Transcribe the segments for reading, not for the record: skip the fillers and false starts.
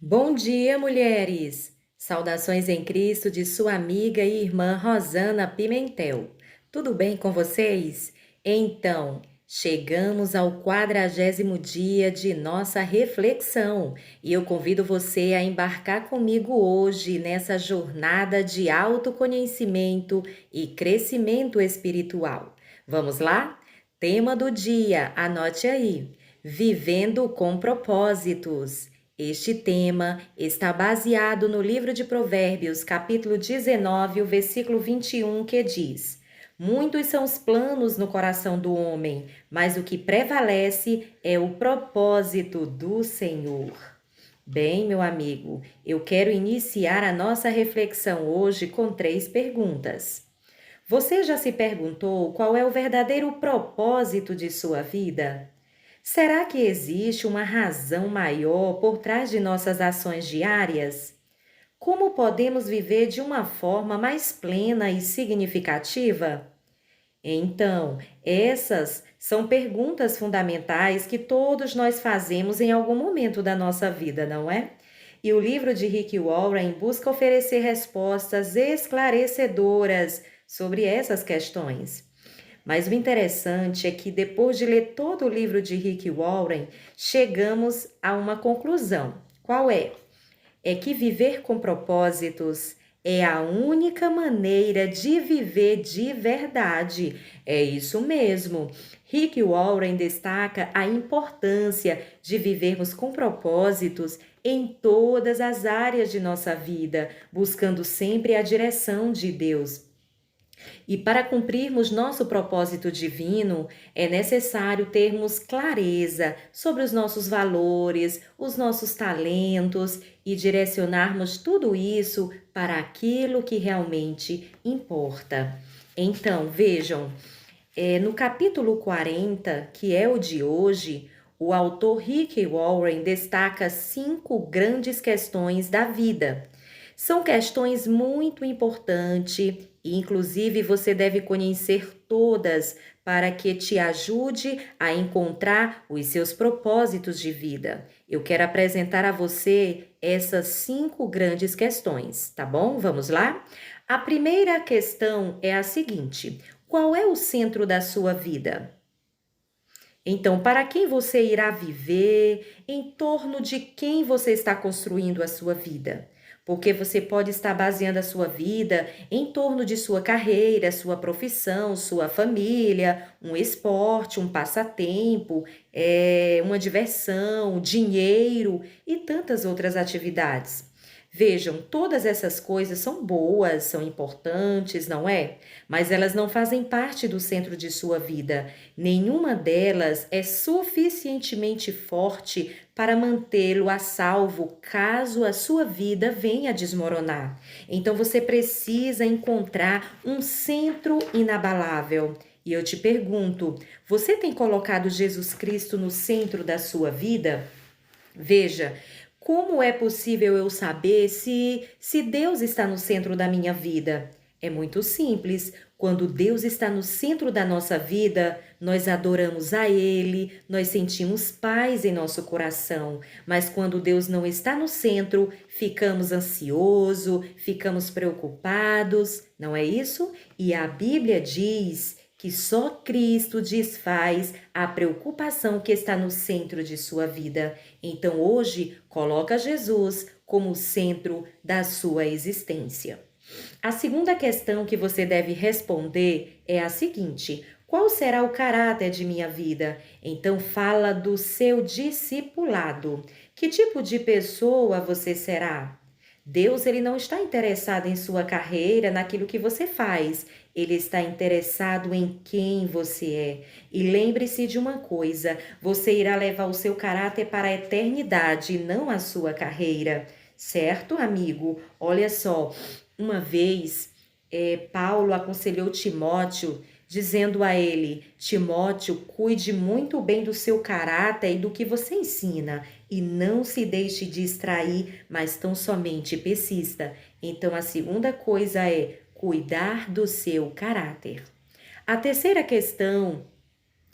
Bom dia, mulheres! Saudações em Cristo de sua amiga e irmã Rosana Pimentel. Tudo bem com vocês? Então, chegamos ao 40º dia de nossa reflexão e eu convido você a embarcar comigo hoje nessa jornada de autoconhecimento e crescimento espiritual. Vamos lá? Tema do dia, anote aí: Vivendo com propósitos. Este tema está baseado no livro de Provérbios, capítulo 19, o versículo 21, que diz: Muitos são os planos no coração do homem, mas o que prevalece é o propósito do Senhor. Bem, meu amigo, eu quero iniciar a nossa reflexão hoje com 3 perguntas. Você já se perguntou qual é o verdadeiro propósito de sua vida? Será que existe uma razão maior por trás de nossas ações diárias? Como podemos viver de uma forma mais plena e significativa? Então, essas são perguntas fundamentais que todos nós fazemos em algum momento da nossa vida, não é? E o livro de Rick Warren busca oferecer respostas esclarecedoras sobre essas questões. Mas o interessante é que depois de ler todo o livro de Rick Warren, chegamos a uma conclusão. Qual é? É que viver com propósitos é a única maneira de viver de verdade. É isso mesmo. Rick Warren destaca a importância de vivermos com propósitos em todas as áreas de nossa vida, buscando sempre a direção de Deus. E para cumprirmos nosso propósito divino, é necessário termos clareza sobre os nossos valores, os nossos talentos e direcionarmos tudo isso para aquilo que realmente importa. Então, vejam, no capítulo 40, que é o de hoje, o autor Rick Warren destaca 5 grandes questões da vida. São questões muito importantes e, inclusive, você deve conhecer todas para que te ajude a encontrar os seus propósitos de vida. Eu quero apresentar a você essas 5 grandes questões, tá bom? Vamos lá? A primeira questão é a seguinte: qual é o centro da sua vida? Então, para quem você irá viver? Em torno de quem você está construindo a sua vida? Porque você pode estar baseando a sua vida em torno de sua carreira, sua profissão, sua família, um esporte, um passatempo, uma diversão, dinheiro e tantas outras atividades. Vejam, todas essas coisas são boas, são importantes, não é? Mas elas não fazem parte do centro de sua vida. Nenhuma delas é suficientemente forte para mantê-lo a salvo caso a sua vida venha a desmoronar. Então você precisa encontrar um centro inabalável. E eu te pergunto, você tem colocado Jesus Cristo no centro da sua vida? Veja, como é possível eu saber se Deus está no centro da minha vida? É muito simples. Quando Deus está no centro da nossa vida, nós adoramos a Ele, nós sentimos paz em nosso coração. Mas quando Deus não está no centro, ficamos ansiosos, ficamos preocupados, não é isso? E a Bíblia diz que só Cristo desfaz a preocupação que está no centro de sua vida. Então hoje, coloca Jesus como o centro da sua existência. A segunda questão que você deve responder é a seguinte: qual será o caráter de minha vida? Então fala do seu discipulado. Que tipo de pessoa você será? Deus, ele não está interessado em sua carreira, naquilo que você faz. Ele está interessado em quem você é. E lembre-se de uma coisa: você irá levar o seu caráter para a eternidade, não a sua carreira. Certo, amigo? Olha só, uma vez Paulo aconselhou Timóteo, dizendo a ele: Timóteo, cuide muito bem do seu caráter e do que você ensina, e não se deixe distrair, mas tão somente persista. Então, a segunda coisa é cuidar do seu caráter. A terceira questão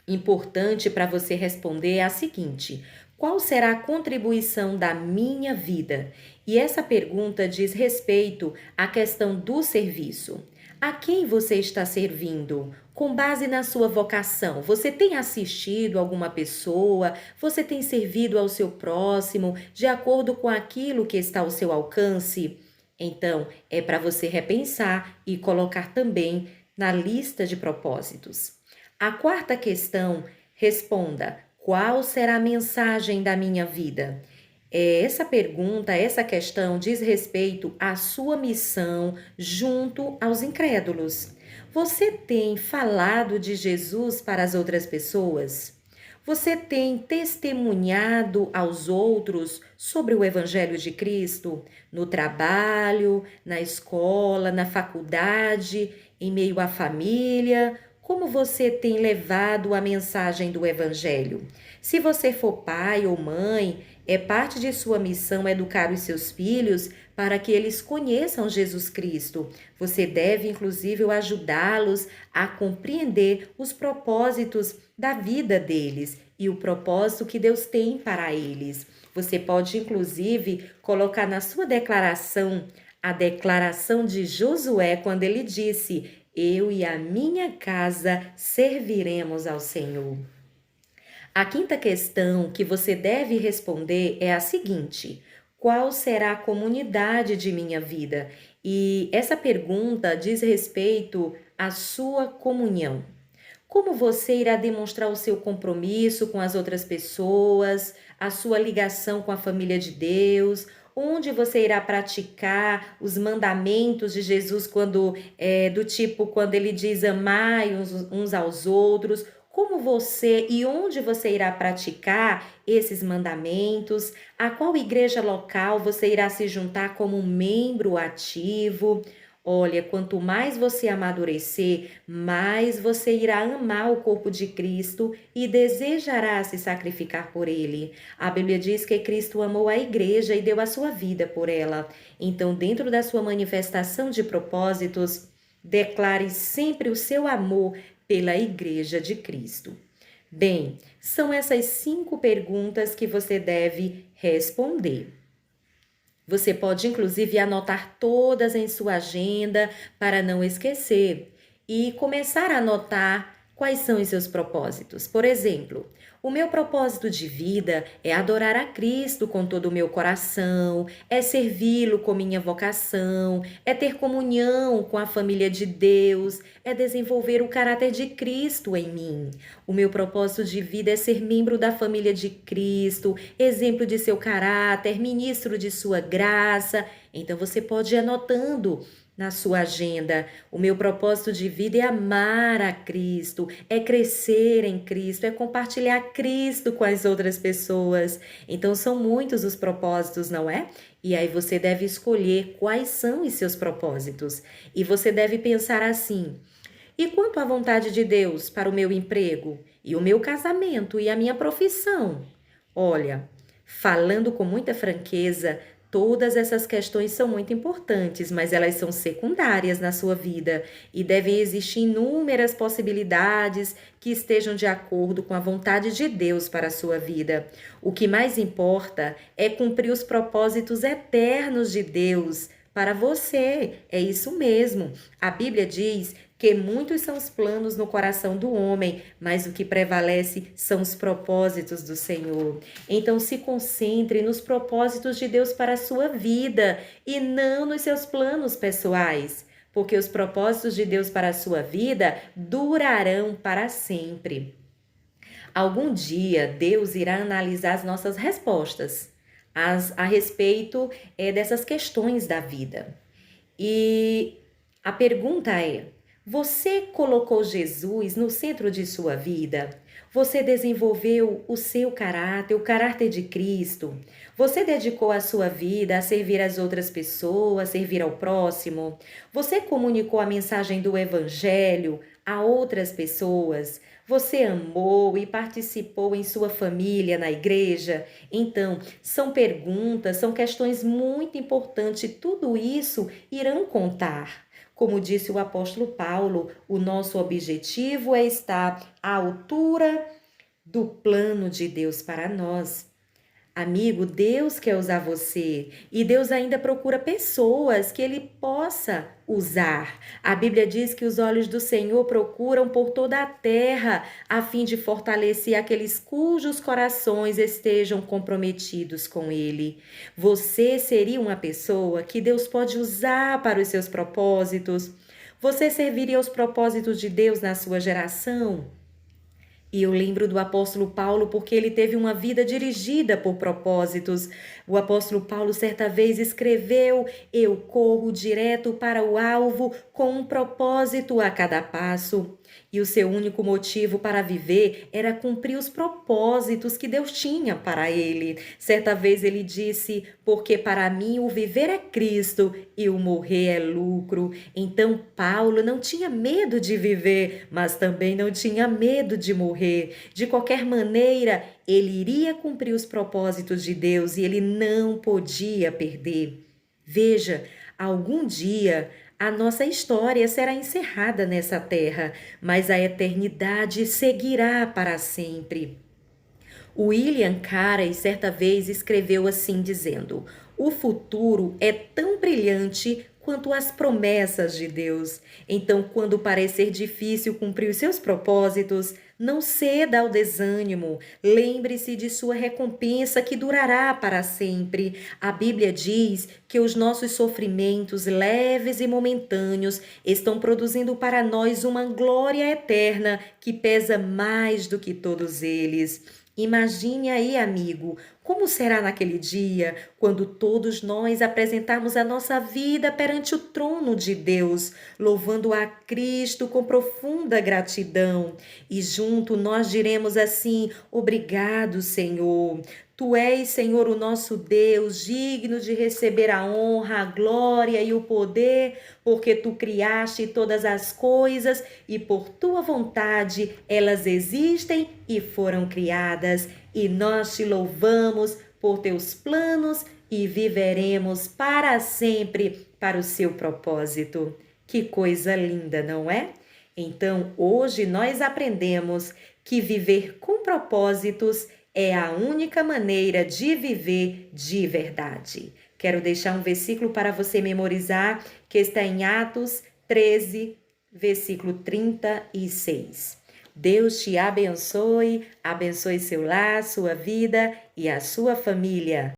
importante para você responder é a seguinte: Qual será a contribuição da minha vida? E essa pergunta diz respeito à questão do serviço. A quem você está servindo? Com base na sua vocação, você tem assistido alguma pessoa? Você tem servido ao seu próximo de acordo com aquilo que está ao seu alcance? Então, é para você repensar e colocar também na lista de propósitos. A quarta questão, responda: qual será a mensagem da minha vida? Essa pergunta, essa questão diz respeito à sua missão junto aos incrédulos. Você tem falado de Jesus para as outras pessoas? Você tem testemunhado aos outros sobre o Evangelho de Cristo no trabalho, na escola, na faculdade, em meio à família? Como você tem levado a mensagem do Evangelho? Se você for pai ou mãe, é parte de sua missão educar os seus filhos para que eles conheçam Jesus Cristo. Você deve, inclusive, ajudá-los a compreender os propósitos da vida deles e o propósito que Deus tem para eles. Você pode, inclusive, colocar na sua declaração a declaração de Josué, quando ele disse: eu e a minha casa serviremos ao Senhor. A quinta questão que você deve responder é a seguinte: qual será a comunidade de minha vida? E essa pergunta diz respeito à sua comunhão. Como você irá demonstrar o seu compromisso com as outras pessoas, a sua ligação com a família de Deus? Onde você irá praticar os mandamentos de Jesus do tipo quando ele diz amai uns aos outros? Como você e onde você irá praticar esses mandamentos? A qual igreja local você irá se juntar como um membro ativo? Olha, quanto mais você amadurecer, mais você irá amar o corpo de Cristo e desejará se sacrificar por ele. A Bíblia diz que Cristo amou a igreja e deu a sua vida por ela. Então, dentro da sua manifestação de propósitos, declare sempre o seu amor pela igreja de Cristo. Bem, são essas 5 perguntas que você deve responder. Você pode, inclusive, anotar todas em sua agenda para não esquecer e começar a anotar quais são os seus propósitos. Por exemplo, o meu propósito de vida é adorar a Cristo com todo o meu coração, é servi-lo com minha vocação, é ter comunhão com a família de Deus, é desenvolver o caráter de Cristo em mim. O meu propósito de vida é ser membro da família de Cristo, exemplo de seu caráter, ministro de sua graça. Então você pode ir anotando na sua agenda. O meu propósito de vida é amar a Cristo, é crescer em Cristo, é compartilhar Cristo com as outras pessoas. Então são muitos os propósitos, não é? E aí você deve escolher quais são os seus propósitos. E você deve pensar assim: e quanto à vontade de Deus para o meu emprego, e o meu casamento e a minha profissão? Olha, falando com muita franqueza, todas essas questões são muito importantes, mas elas são secundárias na sua vida e devem existir inúmeras possibilidades que estejam de acordo com a vontade de Deus para a sua vida. O que mais importa é cumprir os propósitos eternos de Deus para você. É isso mesmo. A Bíblia diz que muitos são os planos no coração do homem, mas o que prevalece são os propósitos do Senhor. Então se concentre nos propósitos de Deus para a sua vida e não nos seus planos pessoais, porque os propósitos de Deus para a sua vida durarão para sempre. Algum dia Deus irá analisar as nossas respostas a respeito dessas questões da vida. E a pergunta é: você colocou Jesus no centro de sua vida? Você desenvolveu o seu caráter, o caráter de Cristo? Você dedicou a sua vida a servir as outras pessoas, servir ao próximo? Você comunicou a mensagem do Evangelho a outras pessoas? Você amou e participou em sua família, na igreja? Então, são perguntas, são questões muito importantes. Tudo isso irão contar. Como disse o apóstolo Paulo, o nosso objetivo é estar à altura do plano de Deus para nós. Amigo, Deus quer usar você e Deus ainda procura pessoas que Ele possa usar. A Bíblia diz que os olhos do Senhor procuram por toda a terra a fim de fortalecer aqueles cujos corações estejam comprometidos com Ele. Você seria uma pessoa que Deus pode usar para os seus propósitos? Você serviria aos propósitos de Deus na sua geração? E eu lembro do apóstolo Paulo porque ele teve uma vida dirigida por propósitos. O apóstolo Paulo certa vez escreveu: Eu corro direto para o alvo com um propósito a cada passo. E o seu único motivo para viver era cumprir os propósitos que Deus tinha para ele. Certa vez ele disse: Porque para mim o viver é Cristo e o morrer é lucro. Então Paulo não tinha medo de viver, mas também não tinha medo de morrer. De qualquer maneira, ele iria cumprir os propósitos de Deus e ele não podia perder. Veja, algum dia a nossa história será encerrada nessa terra, mas a eternidade seguirá para sempre. William Carey certa vez escreveu assim dizendo: O futuro é tão brilhante quanto as promessas de Deus. Então, quando parecer difícil cumprir os seus propósitos, não ceda ao desânimo. Lembre-se de sua recompensa que durará para sempre. A Bíblia diz que os nossos sofrimentos leves e momentâneos estão produzindo para nós uma glória eterna que pesa mais do que todos eles. Imagine aí, amigo, como será naquele dia, quando todos nós apresentarmos a nossa vida perante o trono de Deus, louvando a Cristo com profunda gratidão. E junto nós diremos assim: Obrigado, Senhor. Tu és, Senhor, o nosso Deus, digno de receber a honra, a glória e o poder, porque tu criaste todas as coisas e por tua vontade elas existem e foram criadas. E nós te louvamos por teus planos e viveremos para sempre para o seu propósito. Que coisa linda, não é? Então, hoje nós aprendemos que viver com propósitos é a única maneira de viver de verdade. Quero deixar um versículo para você memorizar, que está em Atos 13, versículo 36. Deus te abençoe, abençoe seu lar, sua vida e a sua família.